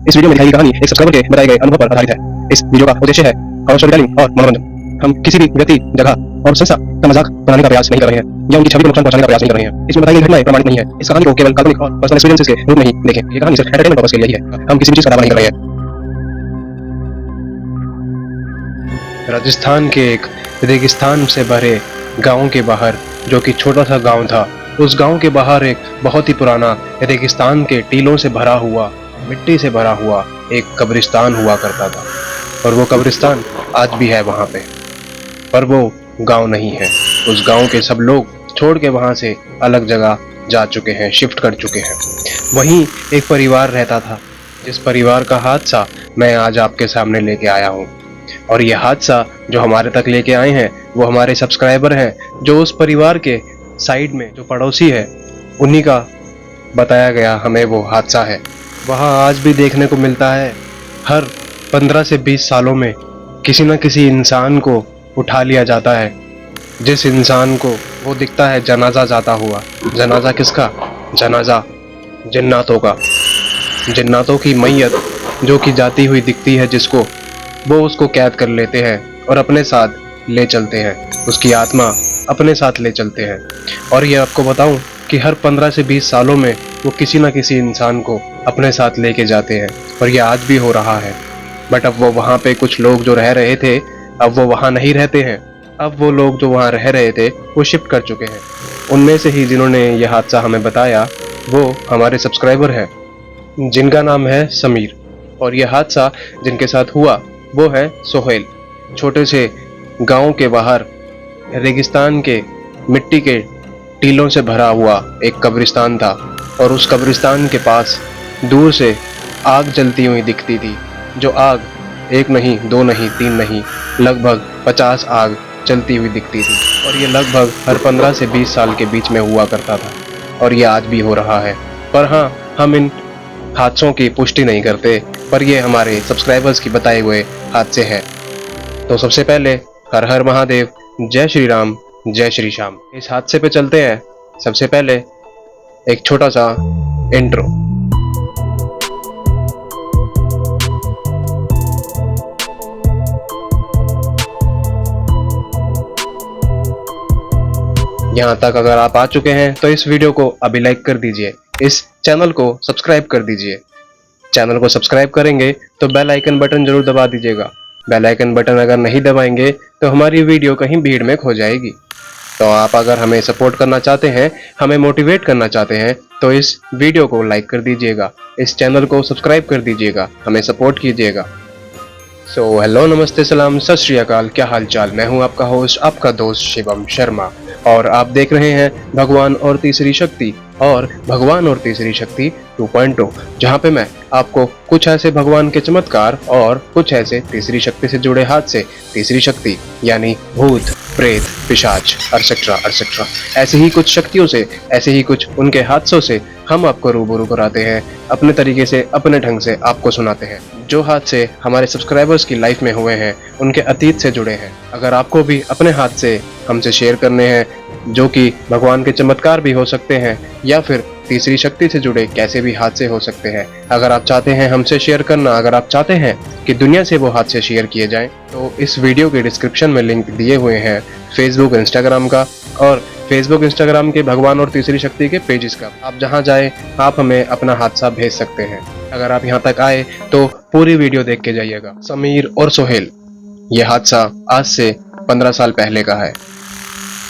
इस वीडियो में दिखाई गई कहानी एक सब्सक्राइबर के बताए गए अनुभव पर आधारित है। इस वीडियो का उद्देश्य है और स्टोरी टेलिंग और मनोरंजन। हम किसी भी व्यक्ति, जगह और संस्था का मजाक बनाने का प्रयास नहीं कर रहे हैं या उनकी छवि को नुकसान पहुंचाने का प्रयास नहीं कर रहे हैं। इसमें बताई गई घटनाएं प्रमाणित नहीं है। इस कहानी को केवल काल्पनिक और पर्सनल एक्सपीरियंसेस के रूप में ही देखें। ये कहानी सिर्फ एंटरटेनमेंट पर्पस के लिए ही है। हम किसी भी चीज का दावा नहीं कर रहे हैं। राजस्थान के एक रेगिस्तान से भरे गांव के बाहर, जो कि छोटा सा गांव था, उस गांव के बाहर एक बहुत ही पुराना रेगिस्तान के टीलों से भरा हुआ, मिट्टी से भरा हुआ एक कब्रिस्तान हुआ करता था। और वो कब्रिस्तान आज भी है वहां पे, पर वो गांव नहीं है। उस गांव के सब लोग छोड़ के वहां से अलग जगह जा चुके हैं, शिफ्ट कर चुके हैं। वहीं एक परिवार रहता था, जिस परिवार का हादसा मैं आज आपके सामने लेके आया हूँ। और ये हादसा जो हमारे तक लेके आए हैं वो हमारे सब्सक्राइबर हैं, जो उस परिवार के साइड में जो पड़ोसी है, उन्हीं का बताया गया हमें वो हादसा है। वहाँ आज भी देखने को मिलता है, हर 15 से 20 सालों में किसी न किसी इंसान को उठा लिया जाता है, जिस इंसान को वो दिखता है जनाजा जाता हुआ। जनाजा किसका? जनाजा जिन्नातों का। जिन्नातों की मैयत जो कि जाती हुई दिखती है, जिसको वो उसको कैद कर लेते हैं और अपने साथ ले चलते हैं, उसकी आत्मा अपने साथ ले चलते हैं। और ये आपको बताऊं कि हर 15 से 20 सालों में वो किसी न किसी इंसान को अपने साथ लेके जाते हैं, और ये आज भी हो रहा है। बट अब वो वहाँ पे कुछ लोग जो रह रहे थे, अब वो वहाँ नहीं रहते हैं। अब वो लोग जो वहाँ रह रहे थे वो शिफ्ट कर चुके हैं। उनमें से ही जिन्होंने ये हादसा हमें बताया वो हमारे सब्सक्राइबर हैं, जिनका नाम है समीर। और ये हादसा जिनके साथ हुआ वो है सोहेल। छोटे से गांव के बाहर रेगिस्तान के मिट्टी के टीलों से भरा हुआ एक कब्रिस्तान था, और उस कब्रिस्तान के पास दूर से आग जलती हुई दिखती थी। जो आग एक नहीं, दो नहीं, तीन नहीं, लगभग 50 आग जलती हुई दिखती थी। और ये लगभग हर 15 से 20 साल के बीच में हुआ करता था, और ये आज भी हो रहा है। पर हाँ, हम इन हादसों की पुष्टि नहीं करते, पर ये हमारे सब्सक्राइबर्स की बताए हुए हादसे हैं। तो सबसे पहले हर हर महादेव, जय श्री राम, जय श्री श्याम। इस हादसे पे चलते हैं। सबसे पहले एक छोटा सा इंट्रो। यहाँ तक अगर आप आ चुके हैं तो इस वीडियो को अभी लाइक कर दीजिए, इस चैनल को सब्सक्राइब कर दीजिए। चैनल को सब्सक्राइब करेंगे तो बेल आइकन बटन जरूर दबा दीजिएगा। बेल आइकन बटन अगर नहीं दबाएंगे तो हमारी वीडियो कहीं भीड़ में खो जाएगी। तो आप अगर हमें सपोर्ट करना चाहते हैं, हमें मोटिवेट करना चाहते हैं, तो इस वीडियो को लाइक कर दीजिएगा, इस चैनल को सब्सक्राइब कर दीजिएगा, हमें सपोर्ट कीजिएगा। सो हेलो, नमस्ते, सलाम, सत श्री अकाल, क्या हाल चाल। मैं हूं आपका होस्ट, आपका दोस्त शिवम शर्मा, और आप देख रहे हैं भगवान और तीसरी शक्ति, और भगवान और तीसरी शक्ति 2.0, जहां पे मैं आपको कुछ ऐसे भगवान के चमत्कार और कुछ ऐसे तीसरी शक्ति से जुड़े हादसे, तीसरी शक्ति यानी भूत, प्रेत, पिशाच, अर्सेट्रा ऐसे ही कुछ शक्तियों से, ऐसे ही कुछ उनके हादसों से हम आपको रूबरू कराते हैं, अपने तरीके से, अपने ढंग से आपको सुनाते हैं। जो हादसे हमारे सब्सक्राइबर्स की लाइफ में हुए हैं, उनके अतीत से जुड़े हैं। अगर आपको भी अपने हादसे हमसे शेयर करने हैं, जो कि भगवान के चमत्कार भी हो सकते हैं या फिर तीसरी शक्ति से जुड़े कैसे भी हादसे हो सकते हैं, अगर आप चाहते हैं हमसे शेयर करना, अगर आप चाहते हैं कि दुनिया से वो हादसे शेयर किए जाएं, तो इस वीडियो के डिस्क्रिप्शन में लिंक दिए हुए हैं फेसबुक, इंस्टाग्राम का, और फेसबुक, इंस्टाग्राम के भगवान और तीसरी शक्ति के पेजेस का। आप जहां जाए आप हमें अपना हादसा भेज सकते हैं। अगर आप यहां तक आए तो पूरी वीडियो देख के जाइएगा। समीर और सोहेल, ये हादसा आज से 15 साल पहले का है।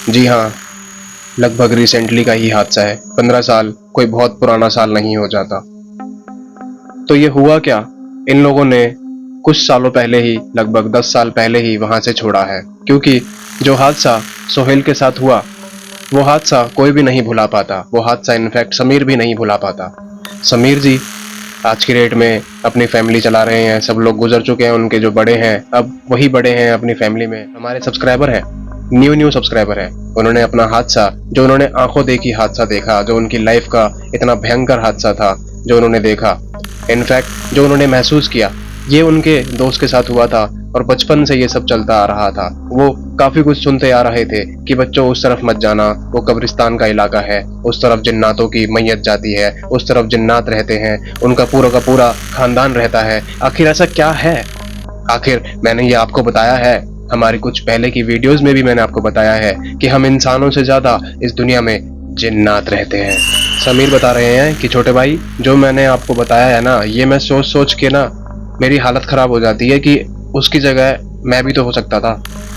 जी हाँ, लगभग रिसेंटली का ही हादसा है। 15 साल कोई बहुत पुराना साल नहीं हो जाता। तो ये हुआ क्या, इन लोगों ने कुछ सालों पहले ही, लगभग 10 साल पहले ही वहां से छोड़ा है, क्योंकि जो हादसा सोहेल के साथ हुआ वो हादसा कोई भी नहीं भुला पाता। वो हादसा इनफैक्ट समीर भी नहीं भुला पाता। समीर जी आज की डेट में अपनी फैमिली चला रहे हैं, सब लोग गुजर चुके हैं, उनके जो बड़े हैं अब वही बड़े हैं अपनी फैमिली में। हमारे सब्सक्राइबर हैं, न्यू सब्सक्राइबर है, उन्होंने अपना हादसा, जो उन्होंने आंखों देखी हादसा देखा, जो उनकी लाइफ का इतना भयंकर हादसा था जो उन्होंने देखा, इनफैक्ट जो उन्होंने महसूस किया, ये उनके दोस्त के साथ हुआ था, और बचपन से ये सब चलता आ रहा था। वो काफी कुछ सुनते आ रहे थे कि बच्चों उस तरफ मत जाना, वो कब्रिस्तान का इलाका है, उस तरफ जिन्नातों की मैयत जाती है, उस तरफ जिन्नात रहते हैं, उनका पूरा का पूरा खानदान रहता है। आखिर ऐसा क्या है? आखिर मैंने ये आपको बताया है, हमारी कुछ पहले की वीडियोस में भी मैंने आपको बताया है कि हम इंसानों से ज्यादा इस दुनिया में जिन्नात रहते हैं। समीर बता रहे हैं कि छोटे भाई, जो मैंने आपको बताया है ना, ये मैं सोच सोच के ना मेरी हालत खराब हो जाती है कि उसकी जगह मैं भी तो हो सकता था,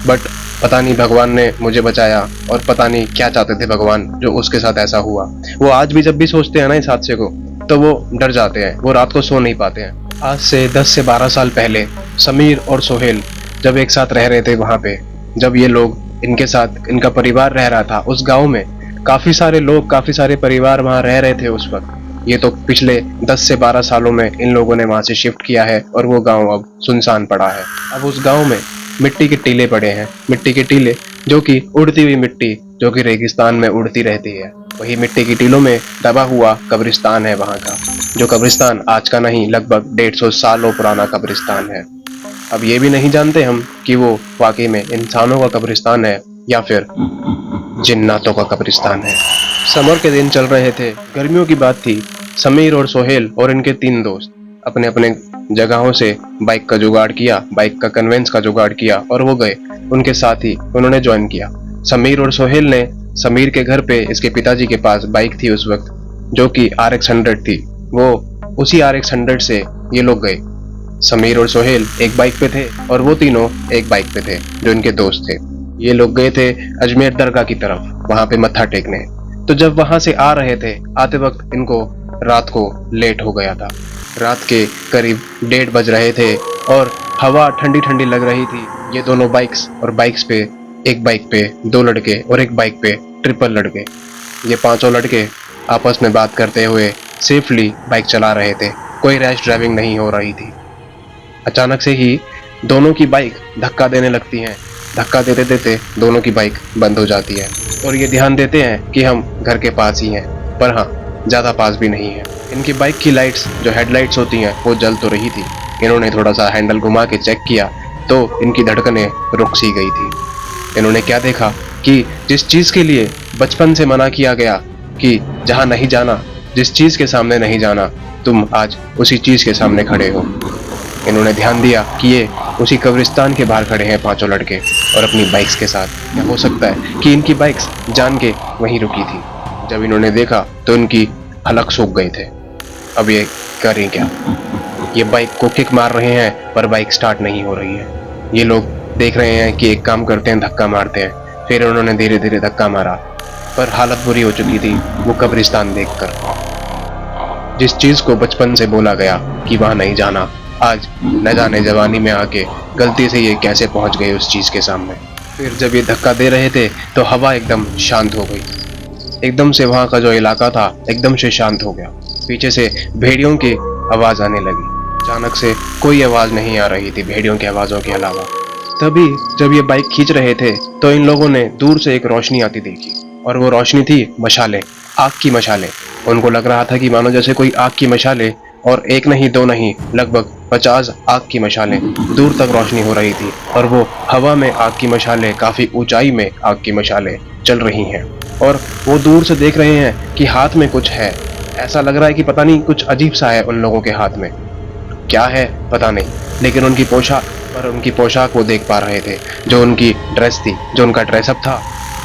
बट पता नहीं भगवान ने मुझे बचाया, और पता नहीं क्या चाहते थे भगवान जो उसके साथ ऐसा हुआ। वो आज भी जब भी सोचते हैं ना इस हादसे को, तो वो डर जाते हैं, वो रात को सो नहीं पाते हैं। आज से 10 से 12 साल पहले समीर और सोहेल जब एक साथ रह रहे थे वहाँ पे, जब ये लोग इनके साथ इनका परिवार रह रहा था उस गांव में, काफी सारे लोग, काफी सारे परिवार वहाँ रह रहे थे उस वक्त। ये तो पिछले 10 से 12 सालों में इन लोगों ने वहाँ से शिफ्ट किया है और वो गांव अब सुनसान पड़ा है। अब उस गांव में मिट्टी के टीले पड़े हैं, मिट्टी के टीले, जो कि उड़ती हुई मिट्टी, जो कि रेगिस्तान में उड़ती रहती है। वही मिट्टी की टीलों में दबा हुआ कब्रिस्तान है वहाँ का, जो कब्रिस्तान आज का नहीं, लगभग 150 सालों पुराना कब्रिस्तान है। अब ये भी नहीं जानते हम कि वो वाकई में इंसानों का कब्रिस्तान है या फिर जिन्नातों का कब्रिस्तान है। समर के दिन चल रहे थे, गर्मियों की बात थी। समीर और सोहेल और इनके 3 दोस्त अपने अपने जगहों से बाइक का जुगाड़ किया, बाइक का कन्वेंस का जुगाड़ किया और वो गए। उनके साथ ही उन्होंने ज्वाइन किया। समीर और सोहेल ने, समीर के घर पे इसके पिताजी के पास बाइक थी उस वक्त, जो कि RX 100 थी। वो उसी RX 100 से ये लोग गए। समीर और सोहेल एक बाइक पे थे और वो तीनों एक बाइक पे थे, जो इनके दोस्त थे। ये लोग गए थे अजमेर दरगाह की तरफ, वहां पे मत्था टेकने। तो जब वहां से आ रहे थे, आते वक्त इनको रात को लेट हो गया था। रात के करीब 1:30 बज रहे थे और हवा ठंडी ठंडी लग रही थी। ये दोनों बाइक्स और बाइक्स पे, एक बाइक पे 2 लड़के और एक बाइक पे ट्रिपल लड़के, ये 5 लड़के आपस में बात करते हुए सेफली बाइक चला रहे थे। कोई रैश ड्राइविंग नहीं हो रही थी। अचानक से ही दोनों की बाइक धक्का देने लगती हैं। धक्का देते देते दोनों की बाइक बंद हो जाती है और ये ध्यान देते हैं कि हम घर के पास ही हैं, पर हाँ, ज़्यादा पास भी नहीं है। इनकी बाइक की लाइट्स, जो हेडलाइट्स होती हैं, वो जल तो रही थी। इन्होंने थोड़ा सा हैंडल घुमा के चेक किया तो इनकी धड़कनें रुक सी गई थी। इन्होंने क्या देखा कि जिस चीज़ के लिए बचपन से मना किया गया कि जहाँ नहीं जाना, जिस चीज़ के सामने नहीं जाना, तुम आज उसी चीज़ के सामने खड़े हो। इन्होंने ध्यान दिया कि ये उसी कब्रिस्तान के बाहर खड़े हैं 5 लड़के और अपनी बाइक्स के साथ। या हो सकता है कि इनकी बाइक्स जान के वहीं रुकी थी। जब इन्होंने देखा तो इनकी हलक सूख गए थे। अब ये करें क्या? ये बाइक को किक मार रहे हैं पर बाइक स्टार्ट नहीं हो रही है। ये लोग देख रहे हैं कि एक काम करते हैं, धक्का मारते हैं। फिर उन्होंने धीरे धीरे धक्का मारा, पर हालत बुरी हो चुकी थी वो कब्रिस्तान देखकर। जिस चीज को बचपन से बोला गया कि वहां नहीं जाना, आज न जाने जवानी में आके गलती से ये कैसे पहुंच गए उस चीज के सामने। फिर जब ये धक्का दे रहे थे तो हवा एकदम शांत हो गई। एकदम से वहां का जो इलाका था एकदम से शांत हो गया। पीछे से भेड़ियों की आवाज आने लगी। अचानक से कोई आवाज नहीं आ रही थी भेड़ियों की आवाजों के अलावा। तभी जब ये बाइक खींच रहे थे तो इन लोगों ने दूर से एक रोशनी आती देखी, और वो रोशनी थी मशाले, आग की मशाले। उनको लग रहा था कि मानो जैसे कोई आग की मशाले, और एक नहीं, 2 नहीं, लगभग 50 आग की मशालें दूर तक रोशनी हो रही थी। और वो हवा में आग की मशालें, काफी ऊंचाई में आग की मशालें चल रही हैं। और वो दूर से देख रहे हैं कि हाथ में कुछ है। ऐसा लग रहा है कि पता नहीं कुछ अजीब सा है उन लोगों के हाथ में। क्या है पता नहीं, लेकिन उनकी पोशाक वो देख पा रहे थे। जो उनकी ड्रेस थी, जो उनका ड्रेसअप था,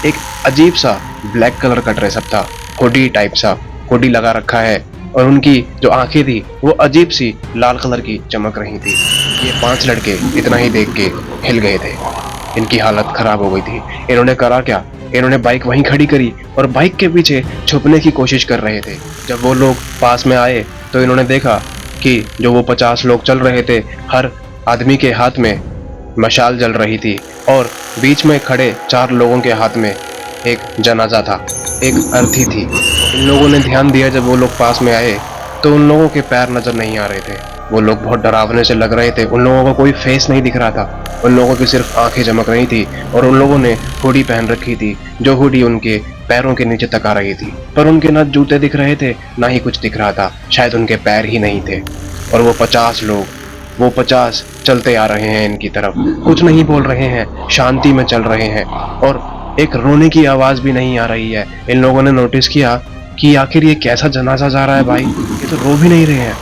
एक अजीब सा ब्लैक कलर का ड्रेसअप था। हुडी टाइप सा हुडी लगा रखा है, और उनकी जो आंखें थी वो अजीब सी लाल कलर की चमक रही थी। ये 5 लड़के इतना ही देख के हिल गए थे। इनकी हालत खराब हो गई थी। इन्होंने करा क्या? इन्होंने बाइक वहीं खड़ी करी और बाइक के पीछे छुपने की कोशिश कर रहे थे। जब वो लोग पास में आए तो इन्होंने देखा कि जो वो 50 लोग चल रहे थे, हर आदमी के हाथ में मशाल जल रही थी, और बीच में खड़े 4 लोगों के हाथ में एक जनाजा था, एक अर्थी थी। इन लोगों ने ध्यान दिया, जब वो लोग पास में आए तो उन लोगों के पैर नजर नहीं आ रहे थे। वो लोग बहुत डरावने से लग रहे थे। उन लोगों का कोई फेस नहीं दिख रहा था। उन लोगों की सिर्फ आंखें चमक रही थी, और उन लोगों ने हुडी पहन रखी थी, जो हुडी उनके पैरों के नीचे तक आ रही थी। पर उनके ना जूते दिख रहे थे, ना ही कुछ दिख रहा था। शायद उनके पैर ही नहीं थे। और वो 50 लोग वो 50 चलते आ रहे हैं इनकी तरफ, कुछ नहीं बोल रहे हैं, शांति में चल रहे हैं और एक रोने की आवाज भी नहीं आ रही है। इन लोगों ने नोटिस किया कि आखिर ये कैसा जनाजा जा रहा है भाई, ये तो रो भी नहीं रहे हैं,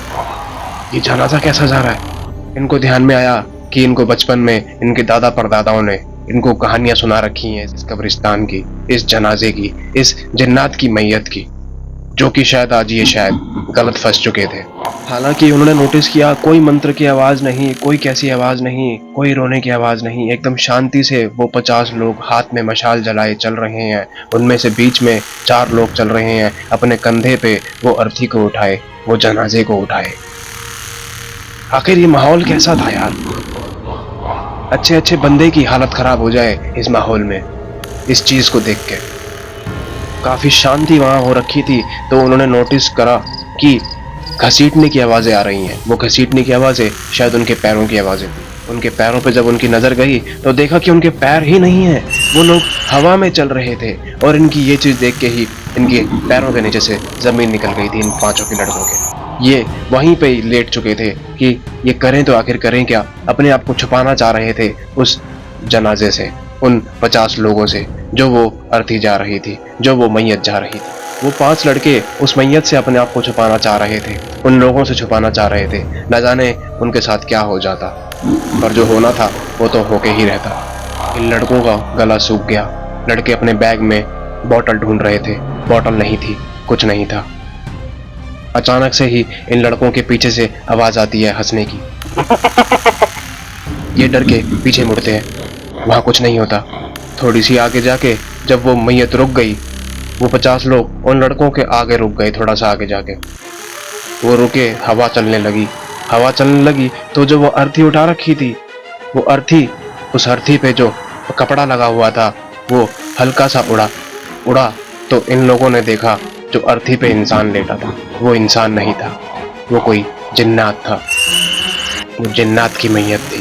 ये जनाजा कैसा जा रहा है। इनको ध्यान में आया कि इनको बचपन में इनके दादा परदादाओं ने इनको कहानियां सुना रखी हैं इस कब्रिस्तान की, इस जनाजे की, इस जिन्नात की मैयत की, जो कि शायद आज ये शायद गलत फंस चुके थे। हालांकि उन्होंने नोटिस किया कोई मंत्र की आवाज नहीं, कोई कैसी आवाज नहीं, कोई रोने की आवाज नहीं, एकदम शांति से वो 50 लोग हाथ में मशाल जलाए चल रहे हैं। उनमें से बीच में 4 लोग चल रहे हैं, अपने कंधे पे वो अर्थी को उठाए, वो जनाजे को उठाए। आखिर ये माहौल कैसा था यार, अच्छे अच्छे बंदे की हालत खराब हो जाए इस माहौल में, इस चीज को देख के। काफी शांति वहां हो रखी थी, तो उन्होंने नोटिस करा कि घसीटने की आवाजें आ रही हैं। वो घसीटने की आवाजें शायद उनके पैरों की आवाजें थी। उनके पैरों पे जब उनकी नजर गई तो देखा कि उनके पैर ही नहीं है, वो लोग हवा में चल रहे थे। और इनकी ये चीज देख के ही इनके पैरों के नीचे से जमीन निकल गई थी इन 5 के लड़कों के। ये वहीं पे ही लेट चुके थे कि ये करें तो आखिर करें क्या। अपने आप को छुपाना चाह रहे थे उस जनाजे से, उन 50 लोगों से जो वो अर्थी जा रही थी, जो वो मैयत जा रही थी। वो 5 लड़के उस मैयत से अपने आप को छुपाना चाह रहे थे, उन लोगों से छुपाना चाह रहे थे। न जाने उनके साथ क्या हो जाता, पर जो होना था वो तो होके ही रहता। इन लड़कों का गला सूख गया। लड़के अपने बैग में बोतल ढूंढ रहे थे, बोतल नहीं थी, कुछ नहीं था। अचानक से ही इन लड़कों के पीछे से आवाज आती है हंसने की। ये डर के पीछे मुड़ते हैं, वहां कुछ नहीं होता। थोड़ी सी आगे जाके जब वो मैयत रुक गई, वो 50 लोग उन लड़कों के आगे रुक गए। थोड़ा सा आगे जाके वो रुके, हवा चलने लगी। हवा चलने लगी तो जो वो अर्थी उठा रखी थी, वो अर्थी, उस अर्थी पे जो कपड़ा लगा हुआ था वो हल्का सा उड़ा तो इन लोगों ने देखा जो अर्थी पे इंसान लेटा था वो इंसान नहीं था, वो कोई जिन्नात था। वो जिन्नात की मैयत थी।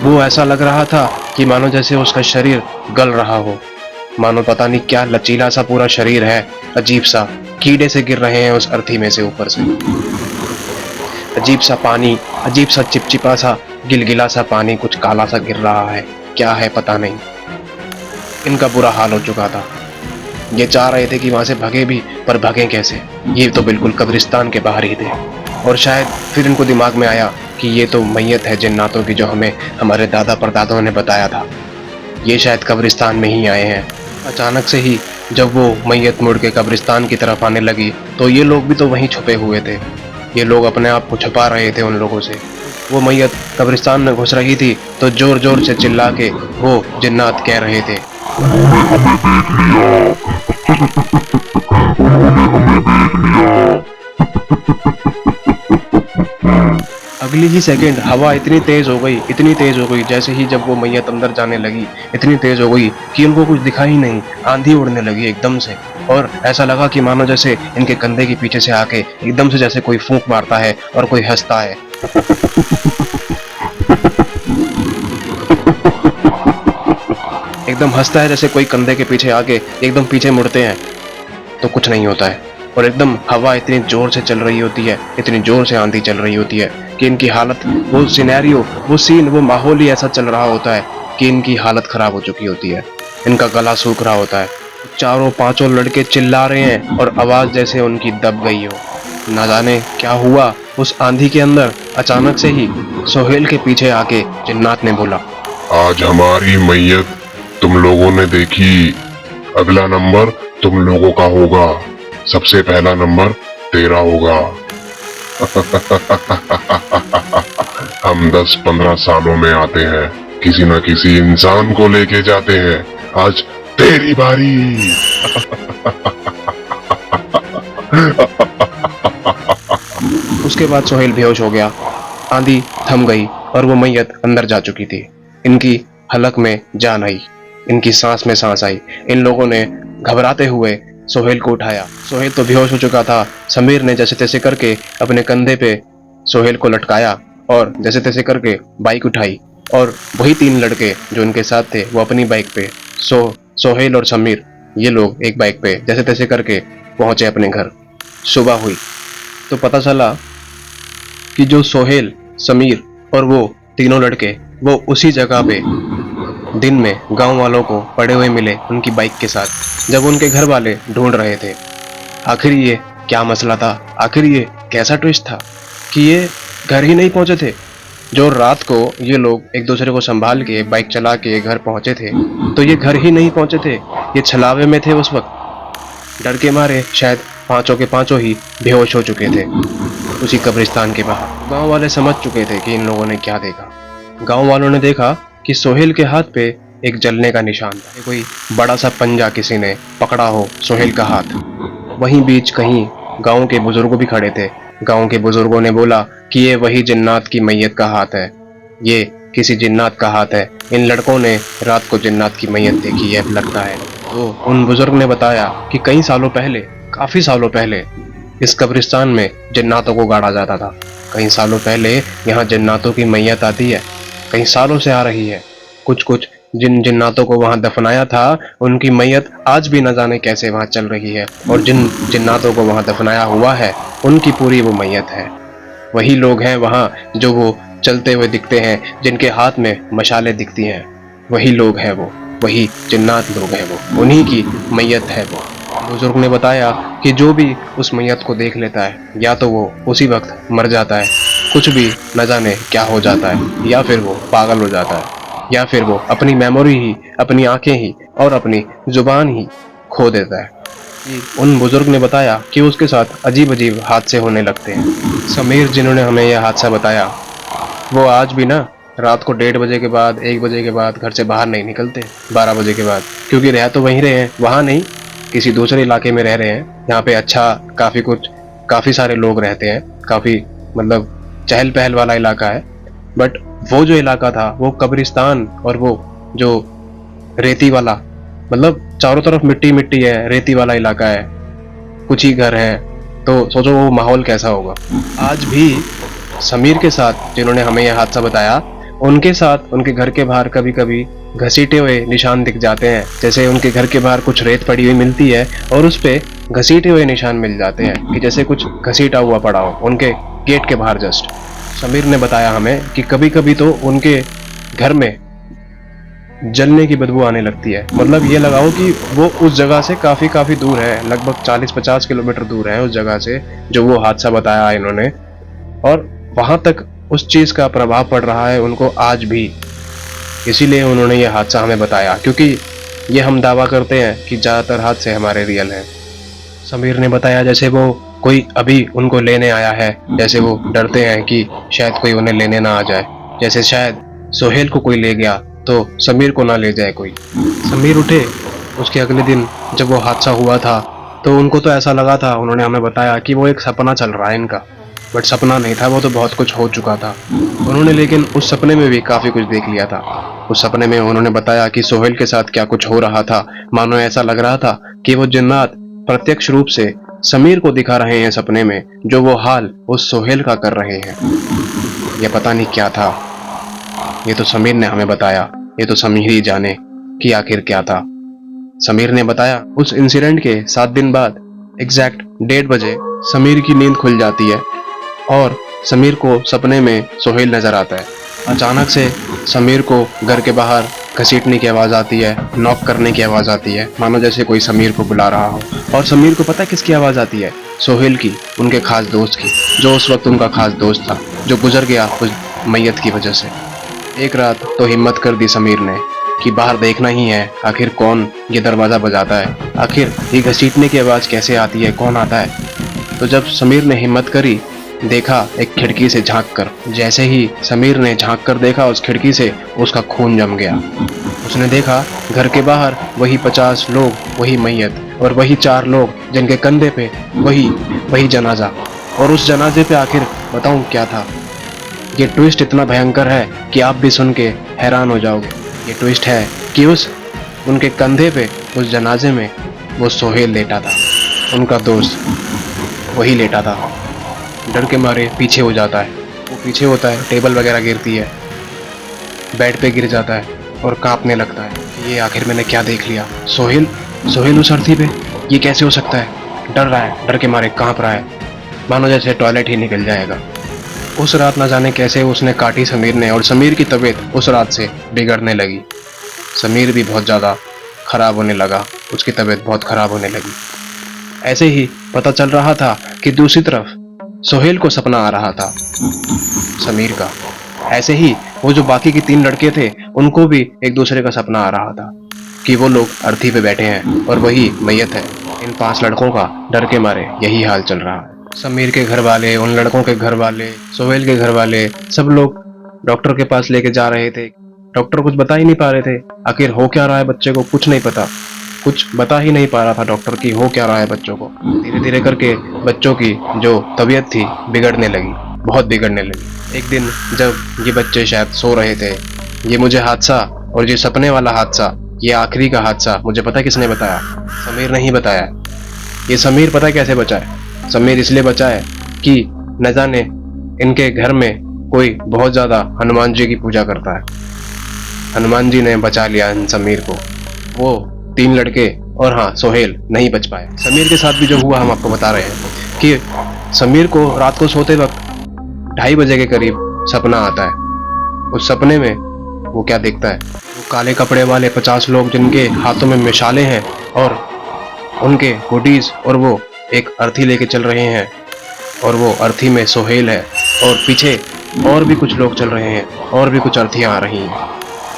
वो ऐसा लग रहा था कि मानो जैसे उसका शरीर गल रहा हो, मानो पता नहीं क्या लचीला सा पूरा शरीर है, अजीब सा, कीड़े से गिर रहे हैं उस अर्थी में से ऊपर से। अजीब सा पानी, अजीब सा चिपचिपा सा गिलगिला सा पानी, कुछ काला सा गिर रहा है, क्या है पता नहीं। इनका बुरा हाल हो चुका था। ये चाह रहे थे कि वहां से भगे भी, पर भगे कैसे। ये तो बिल्कुल कब्रिस्तान के बाहर ही थे। और शायद फिर इनको दिमाग में आया कि ये तो मैयत है जिन्नातों की, जो हमें हमारे दादा परदादाओं ने बताया था। ये शायद कब्रिस्तान में ही आए हैं। अचानक से ही जब वो मैयत मुड़ के कब्रिस्तान की तरफ आने लगी तो ये लोग भी तो वहीं छुपे हुए थे। ये लोग अपने आप को छुपा रहे थे उन लोगों से। वो मैयत कब्रिस्तान में घुस रही थी तो जोर जोर से चिल्ला के वो जिन्नात कह रहे थे, अगली ही सेकंड हवा इतनी तेज हो गई, जैसे ही जब वो मैयत अंदर जाने लगी, इतनी तेज हो गई कि उनको कुछ दिखा ही नहीं। आंधी उड़ने लगी एकदम से, और ऐसा लगा कि मानो जैसे इनके कंधे के पीछे से आके एकदम से जैसे कोई फूंक मारता है और कोई हंसता है। एकदम हंसता है जैसे कोई कंधे के पीछे आके एकदम पीछे मुड़ते हैं तो कुछ नहीं होता है। और एकदम हवा इतनी जोर से चल रही होती है, इतनी जोर से आंधी चल रही होती है कि इनकी हालत, वो सिनेरियो, वो सीन, वो माहौल ही ऐसा चल रहा होता है कि इनकी हालत खराब हो चुकी होती है। इनका गला सूख रहा होता है। चारों 5 लड़के चिल्ला रहे हैं और आवाज जैसे उनकी दब गई हो। ना जाने क्या हुआ उस आंधी के अंदर। अचानक से ही सोहेल के पीछे आके जिन्नात ने बोला, आज हमारी मैयत तुम लोगों ने देखी, अगला नंबर तुम लोगों का होगा, सबसे पहला नंबर तेरा होगा। हम 10-15 सालों में आते हैं, किसी न किसी इंसान को लेके जाते हैं, आज तेरी बारी। उसके बाद सोहेल बेहोश हो गया। आंधी थम गई और वो मैयत अंदर जा चुकी थी। इनकी हलक में जान आई, इनकी सांस में सांस आई। इन लोगों ने घबराते हुए सोहेल को उठाया। सोहेल तो बेहोश हो चुका था। समीर ने जैसे तैसे करके अपने कंधे पे सोहेल को लटकाया और जैसे तैसे करके बाइक उठाई, और वही 3 लड़के जो उनके साथ थे वो अपनी बाइक पे, सोहेल और समीर, ये लोग एक बाइक पे जैसे तैसे करके पहुंचे अपने घर। सुबह हुई तो पता चला कि जो सोहेल, समीर और वो तीनों लड़के वो उसी जगह पे दिन में गांव वालों को पड़े हुए मिले उनकी बाइक के साथ, जब उनके घर वाले ढूंढ रहे थे। आखिर ये क्या मसला था, आखिर ये कैसा ट्विस्ट था कि ये घर ही नहीं पहुंचे थे। जो रात को ये लोग एक दूसरे को संभाल के बाइक चला के घर पहुंचे थे, तो ये घर ही नहीं पहुंचे थे, ये छलावे में थे उस वक्त। डर के मारे शायद पांचों के पांचों ही बेहोश हो चुके थे उसी कब्रिस्तान के बाहर। गांव वाले समझ चुके थे कि इन लोगों ने क्या देखा। गांव वालों ने देखा कि सोहेल के हाथ पे एक जलने का निशान था। कोई बड़ा सा पंजा किसी ने पकड़ा हो सोहेल का हाथ। वहीं बीच कहीं गांव के बुजुर्ग भी खड़े थे। गांव के बुजुर्गों ने बोला कि ये वही जिन्नात की मैयत का हाथ है, ये किसी जिन्नात का हाथ है। इन लड़कों ने रात को जिन्नात की मैयत देखी है लगता है। तो उन बुजुर्ग ने बताया कि कई सालों पहले, काफी सालों पहले इस कब्रिस्तान में जिन्नातों को गाड़ा जाता था। कई सालों पहले यहाँ जिन्नातों की मैयत आती है, कई सालों से आ रही है। कुछ जिन जिन्नातों को वहां दफनाया था उनकी मैयत आज भी न जाने कैसे वहां चल रही है, और जिन जिन्नातों को वहां दफनाया हुआ है उनकी पूरी वो मैयत है। वही लोग हैं वहां जो वो चलते हुए दिखते हैं, जिनके हाथ में मशालें दिखती हैं। वही लोग हैं वो, वही जिन्नात लोग हैं वो, उन्हीं की मैयत है वो। बुजुर्ग ने बताया कि जो भी उस मैयत को देख लेता है या तो वो उसी वक्त मर जाता है, कुछ भी न जाने क्या हो जाता है, या फिर वो पागल हो जाता है, या फिर वो अपनी मेमोरी ही, अपनी आंखें ही और अपनी जुबान ही खो देता है। उन बुजुर्ग ने बताया कि उसके साथ अजीब अजीब हादसे होने लगते हैं। समीर जिन्होंने हमें यह हादसा बताया, वो आज भी ना रात को 1:30 बजे के बाद, 1 बजे के बाद घर से बाहर नहीं निकलते, 12 बजे के बाद, क्योंकि रह तो वहीं रहे हैं, वहाँ नहीं, किसी दूसरे इलाके में रह रहे हैं। यहाँ पे अच्छा काफ़ी सारे लोग रहते हैं, काफ़ी मतलब चहल पहल वाला इलाका है। बट वो जो इलाका था वो कब्रिस्तान और वो जो रेती वाला, मतलब चारों तरफ मिट्टी मिट्टी है, रेती वाला इलाका है, कुछ ही घर है, तो सोचो वो माहौल कैसा होगा। आज भी समीर के साथ, जिन्होंने हमें यह हादसा बताया, उनके साथ उनके घर के बाहर कभी कभी घसीटे हुए निशान दिख जाते हैं। जैसे उनके घर के बाहर कुछ रेत पड़ी हुई मिलती है और उस पे घसीटे हुए निशान मिल जाते हैं कि जैसे कुछ घसीटा हुआ पड़ा हो उनके गेट के बाहर जस्ट। समीर ने बताया हमें कि कभी कभी तो उनके घर में जलने की बदबू आने लगती है। मतलब ये लगाओ कि वो उस जगह से काफ़ी दूर है, लगभग 40-50 किलोमीटर दूर है उस जगह से जो वो हादसा बताया इन्होंने, और वहाँ तक उस चीज़ का प्रभाव पड़ रहा है उनको आज भी। इसीलिए उन्होंने ये हादसा हमें बताया, क्योंकि ये हम दावा करते हैं कि ज़्यादातर हादसे हमारे रियल हैं। समीर ने बताया जैसे वो कोई अभी उनको लेने आया है, जैसे वो डरते हैं कि शायद कोई उन्हें लेने ना आ जाए, जैसे शायद सोहेल को कोई ले गया तो समीर को ना ले जाए कोई। समीर उठे उसके अगले दिन जब वो हादसा हुआ था तो उनको तो ऐसा लगा था, उन्होंने हमें बताया कि वो एक सपना चल रहा है इनका, बट सपना नहीं था, वो तो बहुत कुछ हो चुका था। उन्होंने लेकिन उस सपने में भी काफ़ी कुछ देख लिया था। उस सपने में उन्होंने बताया कि सोहेल के साथ क्या कुछ हो रहा था। मानो ऐसा लग रहा था कि वो जिन्नात प्रत्यक्ष रूप से समीर को दिखा रहे हैं सपने में, जो वो हाल उस सोहेल का कर रहे हैं। यह पता नहीं क्या था, ये तो समीर ने हमें बताया, ये तो समीर ही जाने कि आखिर क्या था। समीर ने बताया उस इंसिडेंट के 7 दिन बाद एग्जैक्ट 1:30 बजे समीर की नींद खुल जाती है और समीर को सपने में सोहेल नजर आता है। अचानक से समीर को घर के बाहर घसीटने की आवाज़ आती है, नॉक करने की आवाज़ आती है, मानो जैसे कोई समीर को बुला रहा हो। और समीर को पता किसकी आवाज़ आती है? सोहेल की, उनके खास दोस्त की, जो उस वक्त उनका खास दोस्त था, जो गुजर गया उस मैयत की वजह से। एक रात तो हिम्मत कर दी समीर ने कि बाहर देखना ही है, आखिर कौन ये दरवाज़ा बजाता है, आखिर ये घसीटने की आवाज़ कैसे आती है, कौन आता है। तो जब समीर ने हिम्मत करी, देखा एक खिड़की से झांक कर, जैसे ही समीर ने झांक कर देखा उस खिड़की से, उसका खून जम गया। उसने देखा घर के बाहर वही 50 लोग, वही मैयत, और वही 4 लोग जिनके कंधे पे वही जनाजा। और उस जनाजे पे आखिर बताऊं क्या था? ये ट्विस्ट इतना भयंकर है कि आप भी सुन के हैरान हो जाओगे। ये ट्विस्ट है कि उनके कंधे पे उस जनाजे में वो सोहेल लेटा था, उनका दोस्त वही लेटा था। डर के मारे पीछे हो जाता है, वो पीछे होता है, टेबल वगैरह गिरती है, बेड पे गिर जाता है और कांपने लगता है कि ये आखिर मैंने क्या देख लिया। सोहेल उस अर्थी पे, ये कैसे हो सकता है? डर रहा है, डर के मारे कांप रहा है, मानो जैसे टॉयलेट ही निकल जाएगा। उस रात न जाने कैसे उसने काटी समीर ने, और समीर की तबीयत उस रात से बिगड़ने लगी। समीर भी बहुत ज़्यादा खराब होने लगा, उसकी तबीयत बहुत खराब होने लगी। ऐसे ही पता चल रहा था कि दूसरी तरफ सोहेल को सपना आ रहा था समीर का। ऐसे ही वो जो बाकी के 3 लड़के थे उनको भी एक दूसरे का सपना आ रहा था कि वो लोग अर्थी पे बैठे हैं और वही मैयत है। इन 5 लड़कों का डर के मारे यही हाल चल रहा है। समीर के घर वाले, उन लड़कों के घर वाले, सोहेल के घर वाले, सब लोग डॉक्टर के पास लेके जा रहे थे। डॉक्टर कुछ बता ही नहीं पा रहे थे आखिर हो क्या रहा है बच्चे को, कुछ नहीं पता, कुछ बता ही नहीं पा रहा था डॉक्टर की हो क्या रहा है बच्चों को। धीरे धीरे करके बच्चों की जो तबीयत थी बिगड़ने लगी, बहुत बिगड़ने लगी। एक दिन जब ये बच्चे शायद सो रहे थे, ये मुझे हादसा और ये सपने वाला हादसा, ये आखिरी का हादसा मुझे पता किसने बताया? समीर नहीं बताया। ये समीर पता कैसे बचा है? समीर इसलिए बचा है कि न जाने इनके घर में कोई बहुत ज़्यादा हनुमान जी की पूजा करता है। हनुमान जी ने बचा लिया इन समीर को। वो 3 लड़के और हाँ सोहेल नहीं बच पाए। समीर के साथ भी जो हुआ हम आपको बता रहे हैं कि समीर को रात को सोते वक्त 2:30 बजे के करीब सपना आता है। उस सपने में वो क्या देखता है? वो काले कपड़े वाले 50 लोग जिनके हाथों में मिसालें हैं और उनके हुडीज, और वो एक अर्थी लेके चल रहे हैं और वो अर्थी में सोहेल है और पीछे और भी कुछ लोग चल रहे हैं और भी कुछ अर्थियाँ आ रही हैं।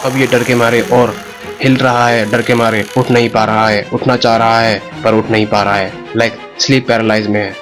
अब ये डर के मारे और हिल रहा है, डर के मारे उठ नहीं पा रहा है, उठना चाह रहा है पर उठ नहीं पा रहा है, लाइक स्लीप पैरालाइज में है।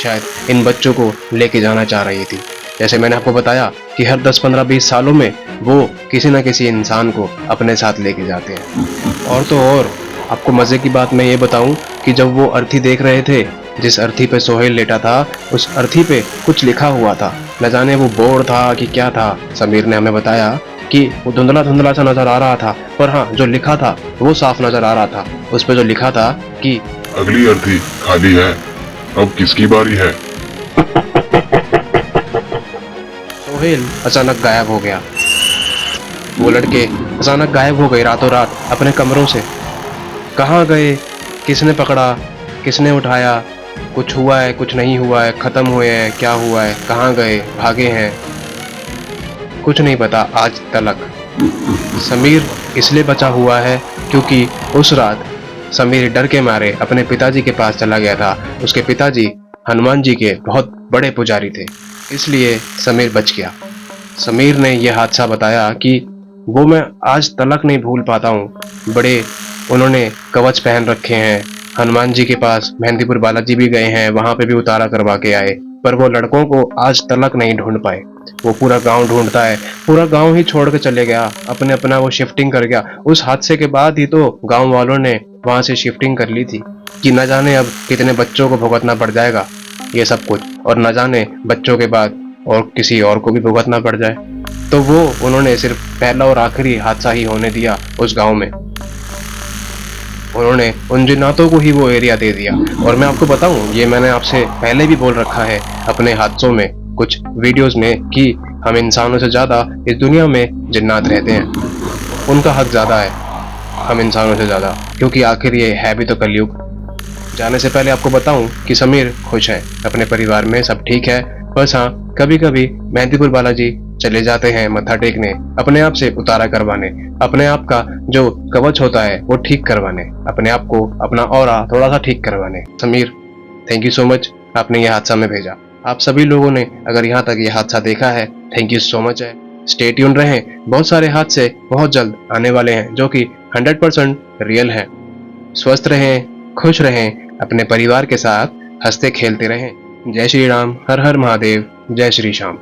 शायद इन बच्चों को लेके जाना चाह रही थी। जैसे मैंने आपको बताया कि हर 10, 15, 20 सालों में वो किसी न किसी इंसान को अपने साथ लेके जाते हैं। और तो और आपको मज़े की बात मैं ये बताऊं कि जब वो अर्थी देख रहे थे, जिस अर्थी पे सोहेल लेटा था, उस अर्थी पे कुछ लिखा हुआ था। न जाने वो बोर्ड था कि क्या था। समीर ने हमें बताया कि वो धुंधला धुंधला सा नजर आ रहा था, पर हाँ जो लिखा था वो साफ नजर आ रहा था। उस पे जो लिखा था कि अगली अर्थी खाली है, अब किसकी बारी है? सोहेल अचानक गायब हो गया। वो लड़के अचानक गायब हो गए रातों रात अपने कमरों से। कहाँ गए, किसने पकड़ा, किसने उठाया, कुछ हुआ है, कुछ नहीं हुआ है, खत्म हुए हैं, क्या हुआ है, कहाँ गए, भागे हैं, कुछ नहीं पता आज तलक। समीर इसलिए बचा हुआ है क्योंकि उस रात समीर डर के मारे अपने पिताजी के पास चला गया था। उसके पिताजी हनुमान जी के बहुत बड़े पुजारी थे, इसलिए समीर बच गया। समीर ने यह हादसा बताया कि वो मैं आज तलक नहीं भूल पाता हूँ। बड़े उन्होंने कवच पहन रखे हैं, हनुमान जी के पास मेहंदीपुर बालाजी भी गए हैं, वहां पे भी उतारा करवा के आए, पर वो लड़कों को आज तलक नहीं ढूंढ पाए। वो पूरा गांव ढूंढता है, पूरा गांव ही छोड़ के चले गया, अपने अपना वो शिफ्टिंग कर गया। उस हादसे के बाद ही तो गांव वालों ने वहां से शिफ्टिंग कर ली थी कि न जाने अब कितने बच्चों को भुगतना पड़ जाएगा ये सब कुछ, और न जाने बच्चों के बाद और किसी और को भी भुगतना पड़ जाए। तो वो उन्होंने सिर्फ पहला और आखिरी हादसा ही होने दिया उस गांव में। उन्होंने उन जिन्नातों को ही वो एरिया दे दिया। और मैं आपको बताऊं, ये मैंने आपसे पहले भी बोल रखा है अपने हादसों में, कुछ वीडियोस में, कि हम इंसानों से ज़्यादा इस दुनिया में जिन्नात रहते हैं। उनका हक ज़्यादा है हम इंसानों से ज़्यादा, क्योंकि आखिर ये है भी तो कलयुग। जाने से पहले आपको बताऊं कि समीर खुश है, अपने परिवार में सब ठीक है। बस हाँ, कभी कभी मेहंदीपुर बालाजी चले जाते हैं मत्था टेकने, अपने आप से उतारा करवाने, अपने आप का जो कवच होता है वो ठीक करवाने, अपने आप को, अपना ऑरा थोड़ा सा ठीक करवाने। Sameer, thank you so much, आपने ये हादसा में भेजा। आप सभी लोगों ने अगर यहाँ तक ये हादसा देखा है, थैंक यू सो मच है। स्टे ट्यून रहें, बहुत सारे हादसे बहुत जल्द आने वाले हैं जो कि 100% रियल हैं। स्वस्थ रहें, खुश रहें, अपने परिवार के साथ हंसते खेलते रहें। जय श्री राम, हर हर महादेव, जय श्री श्याम।